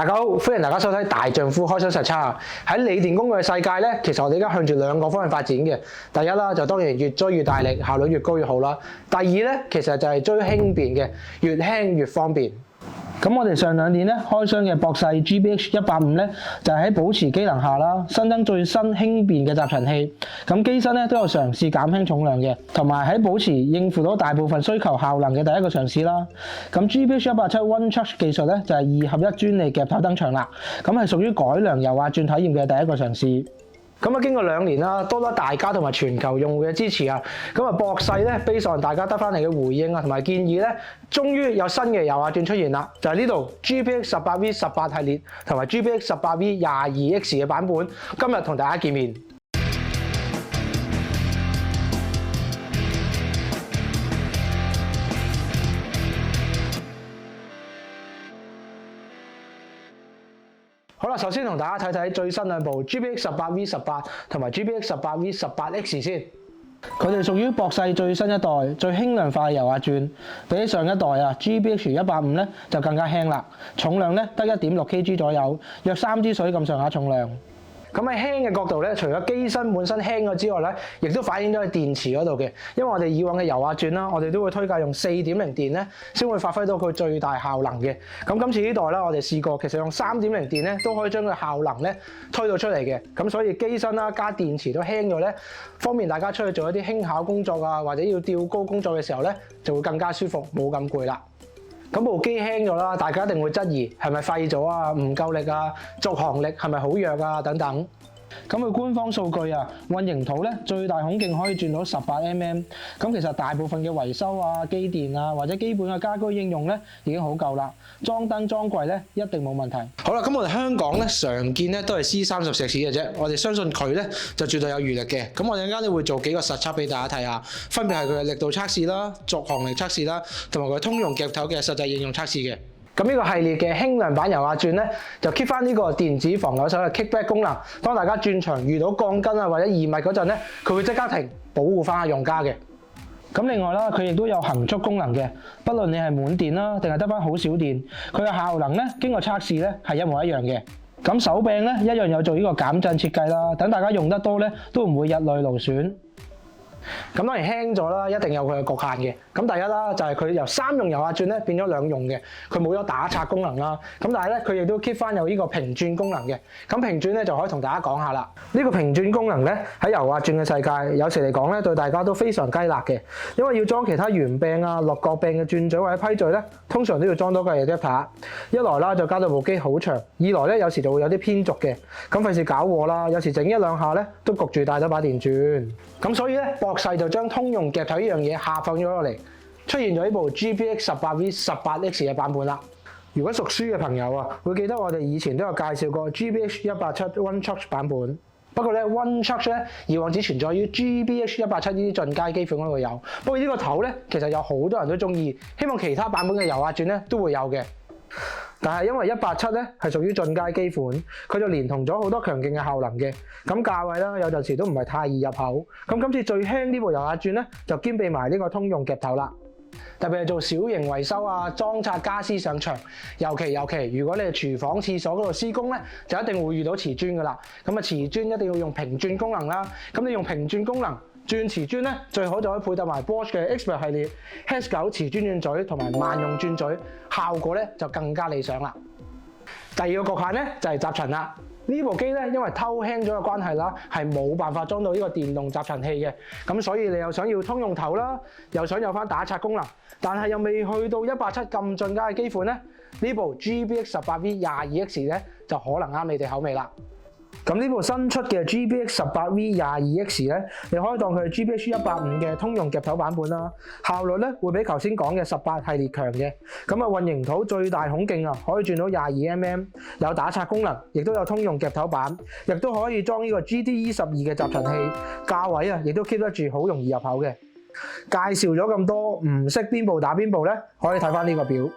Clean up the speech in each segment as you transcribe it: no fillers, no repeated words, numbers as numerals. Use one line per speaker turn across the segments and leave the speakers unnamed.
大家好，歡迎大家收睇大丈夫開箱實測。喺鋰電工具嘅世界咧，其實我哋而家向住兩個方向發展嘅。第一啦，就當然越追越大力，效率越高越好啦。第二咧，其實就係追輕便嘅，越輕越方便。咁我哋上兩年咧開箱嘅博世 GBH185咧，就係喺保持機能下啦，新增最新輕便嘅集塵器。咁機身咧都有嘗試減輕重量嘅，同埋喺保持應付到大部分需求效能嘅第一個嘗試啦。咁 GBH187 One Charge 技術咧就係2合1專利夾頭登場啦。咁係屬於改良油壓轉體驗嘅第一個嘗試。咁啊，經過2年啦，多咗大家同埋全球用戶嘅支持啊，咁啊博世咧，base on大家得翻嚟嘅回應啊，同埋建議咧，終於有新嘅油壓轉出現啦，就係呢度 GBX18V18 系列同埋 GBX18V22X 嘅版本，今日同大家見面。好啦，首先同大家睇睇最新兩部 GBX18V18 同埋 GBX18V18X 先。佢哋屬於博世最新一代、最輕量化嘅油壓轉，比起上一代啊 GBH185 咧就更加輕啦，重量咧得 1.6kg 左右，約3支水咁上下重量。咁喺輕嘅角度咧，除咗機身本身輕咗之外咧，亦都反映咗喺電池嗰度嘅。因為我哋以往嘅油壓轉啦，我哋都會推介用4.0電咧，先會發揮到佢最大效能嘅。咁今次呢代啦，我哋試過，其實用3.0電咧都可以將佢效能咧推到出嚟嘅。咁所以機身啦加電池都輕咗咧，方便大家出去做一啲輕巧工作啊，或者要吊高工作嘅時候咧，就會更加舒服，冇咁攰啦。咁部機輕咗啦，大家一定會質疑係咪廢咗啊？唔夠力啊？續航力係咪好弱啊？等等。咁佢官方數據啊，混凝土咧最大孔徑可以轉到18mm。咁其實大部分嘅維修啊、機電啊或者基本嘅家居應用咧已經好夠啦。裝燈裝櫃咧一定冇問題。好啦，咁我哋香港咧常見咧都係 C30 石屎嘅啫，我哋相信佢咧就絕對有餘力嘅。咁我哋陣間都會做幾個實測俾大家睇下，分別係佢嘅力度測試啦、續航力測試啦，同埋佢通用夾頭嘅實際應用測試嘅。咁呢個系列嘅輕量版油壓轉咧，就 keep 翻呢個電子防扭手嘅 kickback 功能。當大家轉場遇到鋼筋啊或者異物嗰陣咧，佢會即刻停，保護翻用家嘅。咁另外啦，佢亦都有恒速功能嘅，不論你係滿電啦，定係得翻好少電，佢嘅效能咧經過測試咧係一模一樣嘅。咁手柄咧一樣有做呢個減震設計啦，等大家用得多咧都唔會日累勞損。咁當然輕咗啦，一定有佢嘅局限嘅。咁第一啦，就係佢由3用油壓轉咧變咗2用嘅，佢冇咗打擦功能啦。咁但係咧，佢亦都 keep 翻有呢個平轉功能嘅。咁平轉咧就可以同大家講下啦。呢個平轉功能咧喺油壓轉嘅世界，有時嚟講咧對大家都非常雞肋嘅，因為要裝其他圓柄啊、六角柄嘅轉嘴或者批嘴咧，通常都要裝多個 adapter。一來啦就加到部機好長，二來咧有時就會有啲偏軸嘅，咁費事搞禍啦。有時整1兩下咧都焗住帶咗把電轉。咁所以咧博世就將通用夾頭呢樣嘢下放咗落嚟，出現咗呢部 GBX18V18X 嘅版本啦。如果熟書嘅朋友啊，會記得我哋以前都有介紹過 GBH187 One Charge 版本。不過咧 One Charge 咧以往只存在於 GBH187 呢啲進階機款嗰度有。不過呢個頭咧其實有好多人都中意，希望其他版本嘅油壓轉咧都會有嘅。但係因為187咧係屬於進階機款，佢就連同咗好多強勁嘅效能嘅，咁價位啦有陣時都唔係太易入口。咁今次最輕呢部油壓轉咧就兼備埋呢個通用夾頭啦，特別係做小型維修啊、裝拆家私上牆，尤其如果你係廚房、廁所嗰度施工咧，就一定會遇到瓷磚噶啦。咁啊瓷磚一定要用平轉功能啦，咁你用平轉功能轉瓷磚咧，最好就可以配搭埋 Bosch 嘅 Expert 系列 HES9 瓷磚轉嘴同埋萬用轉嘴，效果咧就更加理想啦。第二個局限咧就係集塵啦。呢部機咧因為偷輕咗嘅關係啦，係冇辦法裝到呢個電動集塵器嘅。咁所以你又想要通用頭啦，又想有翻打擦功能，但係又未去到187咁進階嘅機款咧，呢部 GBX18V22X 咧就可能啱你哋口味啦。咁呢部新出嘅 GBX18V22X 咧，你可以當佢係 GBH185嘅通用夾頭版本啦。效率咧會比頭先講嘅18系列強嘅。咁啊混凝土最大孔徑啊，可以轉到22mm，有打擦功能，亦都有通用夾頭版，亦都可以裝呢個 GTE12嘅集塵器。價位啊，亦都 keep 得住，好容易入口嘅。介紹咗咁多，唔識邊部打邊部咧，可以睇翻呢個表。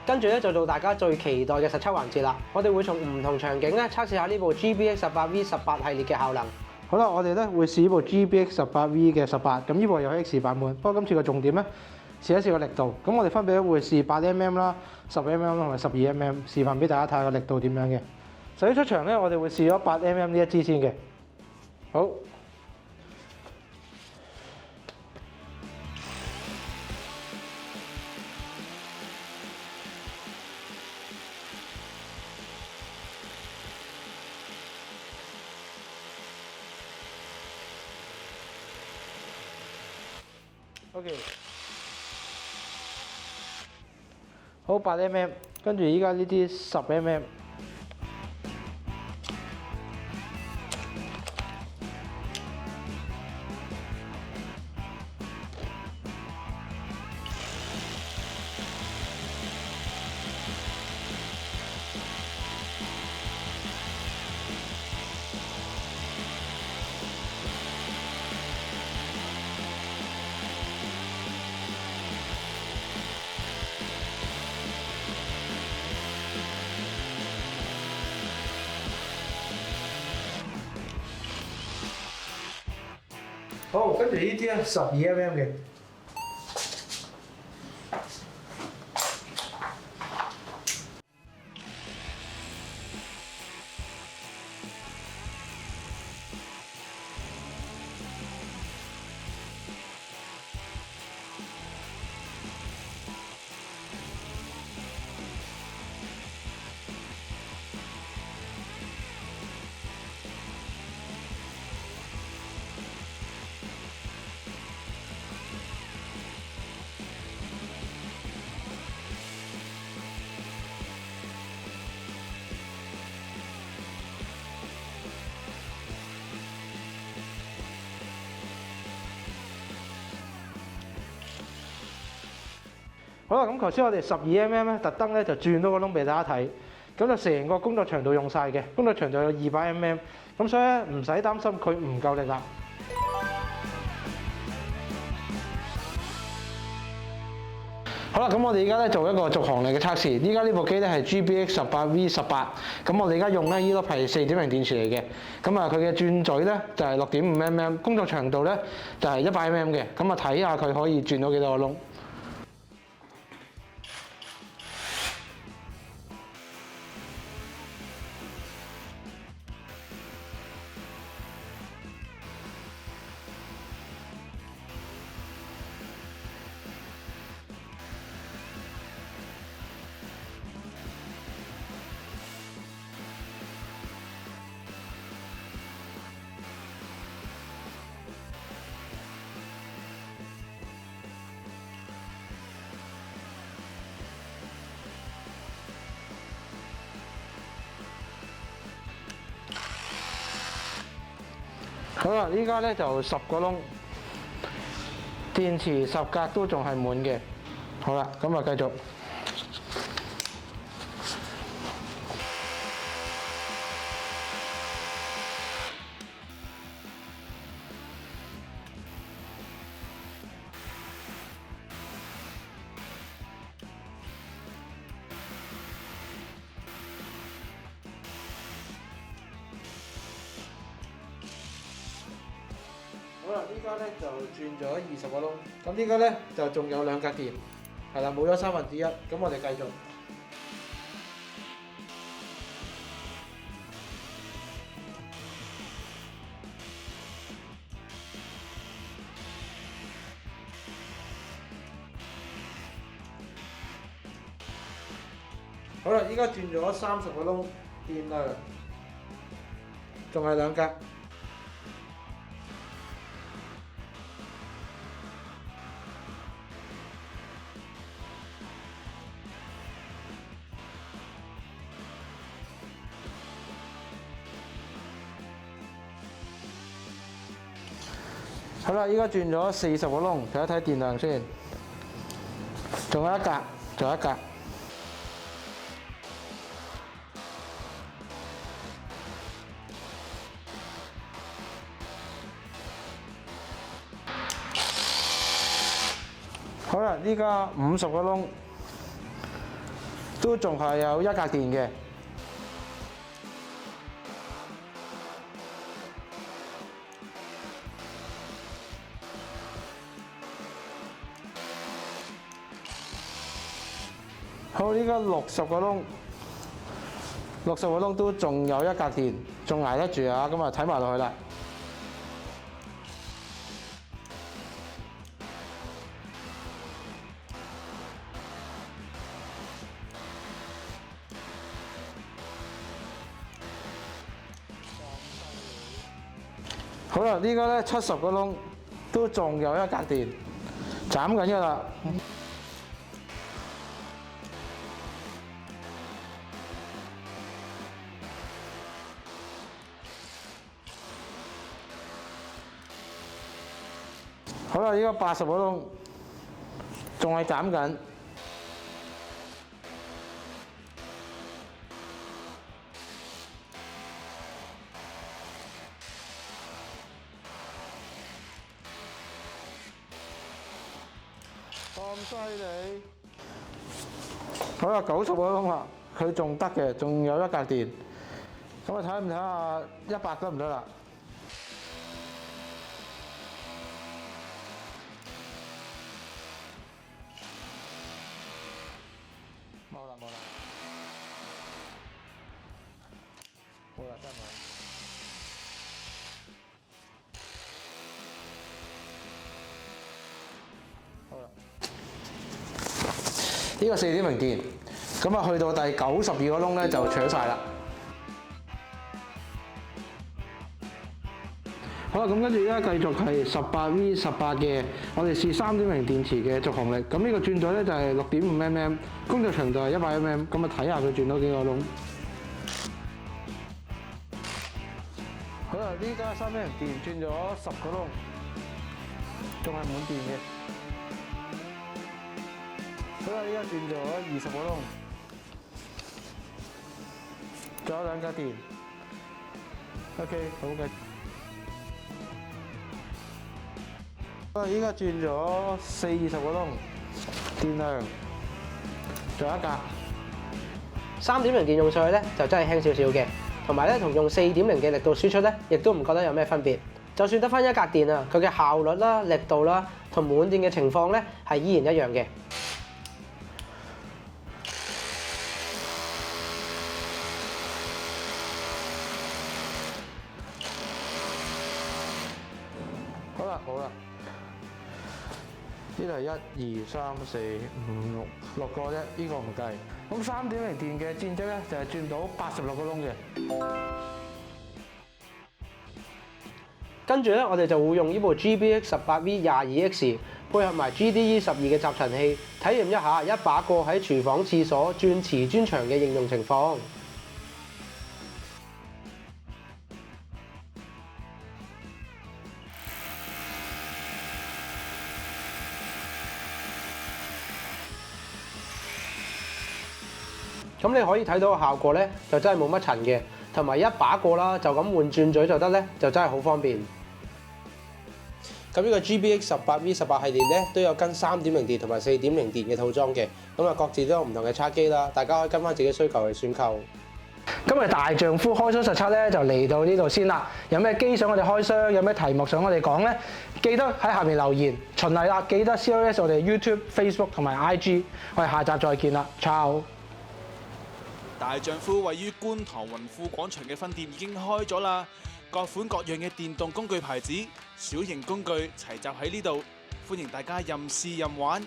跟住咧就做大家最期待嘅實測環節啦。我哋會從唔同場景咧測試下呢部 GBX18V18 系列嘅效能。好啦，我哋咧會試呢部 GBX18V 嘅18，咁呢部又係 X 版本。不過今次嘅重點咧試一試個力度。咁我哋分別會試8mm 啦、10mm 同埋12mm，示範俾大家睇下個力度點樣嘅。首先出場咧，我哋會試咗8mm 呢一支先嘅。好。OK， 好8mm，跟住依家呢啲10mm。好，跟住呢啲咧12mm 嘅。好啦，咁頭先我哋12mm咧，特登咧就轉多個窿俾大家睇，咁就成個工作長度用晒嘅，工作長度有200mm，咁所以咧唔使擔心佢唔夠力啦。好啦，咁我哋而家咧做一個續航力嘅測試。依家呢部機咧係 GBX18V18，咁我哋而家用咧呢粒係4.0電池嚟嘅。咁啊，佢嘅轉嘴咧就係6.5mm，工作長度咧就係100mm嘅。咁啊，睇下佢可以轉到幾多個窿。好啦，依家咧就10個窿，電池10格都仲係滿嘅。好啦，咁啊繼續。好啦，依家咧就轉咗20個窿，咁依家咧就仲有2格電，係啦，冇咗1/3，咁我哋繼續。好啦，依家轉咗30個窿，電量仲係2格。好啦，依家轉咗40個窿，睇一睇電量先，仲有1格，仲有1格。好啦，依家50個窿，都仲係有1格電嘅。好，呢家60個窿，60個窿都仲有一格電，仲捱得住啊！咁啊睇埋落去啦。好啦，呢家咧70個窿都仲有一格電，斬緊㗎啦。好啦，依家80個窿，仲係斬緊。咁犀利！好啦，90個窿啦，佢仲得嘅，仲有一格電。咁我睇唔睇下100得唔得啦？冇啦，真係冇。好啦，呢個4點零電，咁啊去到第92個窿咧就搶晒啦。好啦，咁跟住而家繼續係18V18嘅，我哋試3點零電池嘅續航力。咁呢個轉咗咧就係6.5mm，工作長度係100mm。咁啊睇下佢轉到幾個窿。好啦，呢家3點零電轉咗10個窿，仲係滿電嘅。好啦，依家轉咗20個窿，仲有2格電。OK， 好嘅。好啦，依家轉咗40個窿，電量仲有1格。
3點零電用上去咧就真係輕少少嘅，同埋咧同用4點零嘅力度輸出咧，亦都唔覺得有咩分別。就算得返1格電啊，佢嘅效率啦、力度啦同滿電嘅情況咧係依然一樣嘅。
好啦，呢度係1、2、3、4、5、6個啫，呢個唔計。咁3點零電嘅戰績咧，就係轉到86個窿嘅。
跟住咧，我哋就會用呢部 GBX 18V22X 配合埋 GDE 12嘅集塵器，體驗一下一把過喺廚房、廁所轉磁磚牆嘅應用情況。咁你可以睇到個效果咧，就真係冇乜塵嘅，同埋一把過啦，就咁換轉嘴就得咧，就真係好方便。咁呢個 GBX 18V18系列咧都有跟3點零電同埋4點零電嘅套裝嘅，咁啊各自都有唔同嘅叉機啦，大家可以跟翻自己需求去選購。
今日大丈夫開箱實測咧就嚟到呢度先啦。有咩機想我哋開箱，有咩題目想我哋講咧，記得喺下面留言。循例啦，記得 CLS 我哋 YouTube、Facebook 同埋 IG。我哋下集再見啦 ，ciao。
大丈夫位於觀塘雲富廣場嘅分店已經開咗啦，各款各樣嘅電動工具牌子、小型工具齊集喺呢度，歡迎大家任試任玩。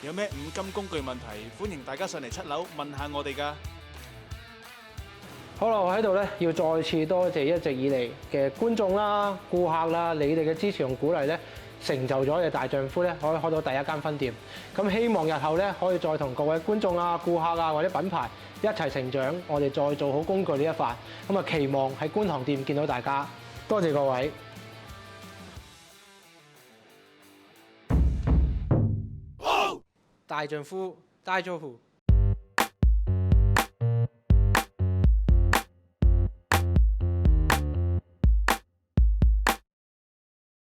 有咩五金工具問題，歡迎大家上嚟7樓問下我哋㗎。
好啦，我喺度咧要再次多謝一直以嚟嘅觀眾啦、顧客啦，你哋嘅支持同鼓勵咧，成就咗嘅大丈夫咧可以開到第1間分店。咁希望日後咧可以再同各位觀眾啊、顧客啊或者品牌一齊成長，我哋再做好工具呢一塊。咁啊，期望喺觀塘店見到大家，多謝各位。
大丈夫，大丈夫。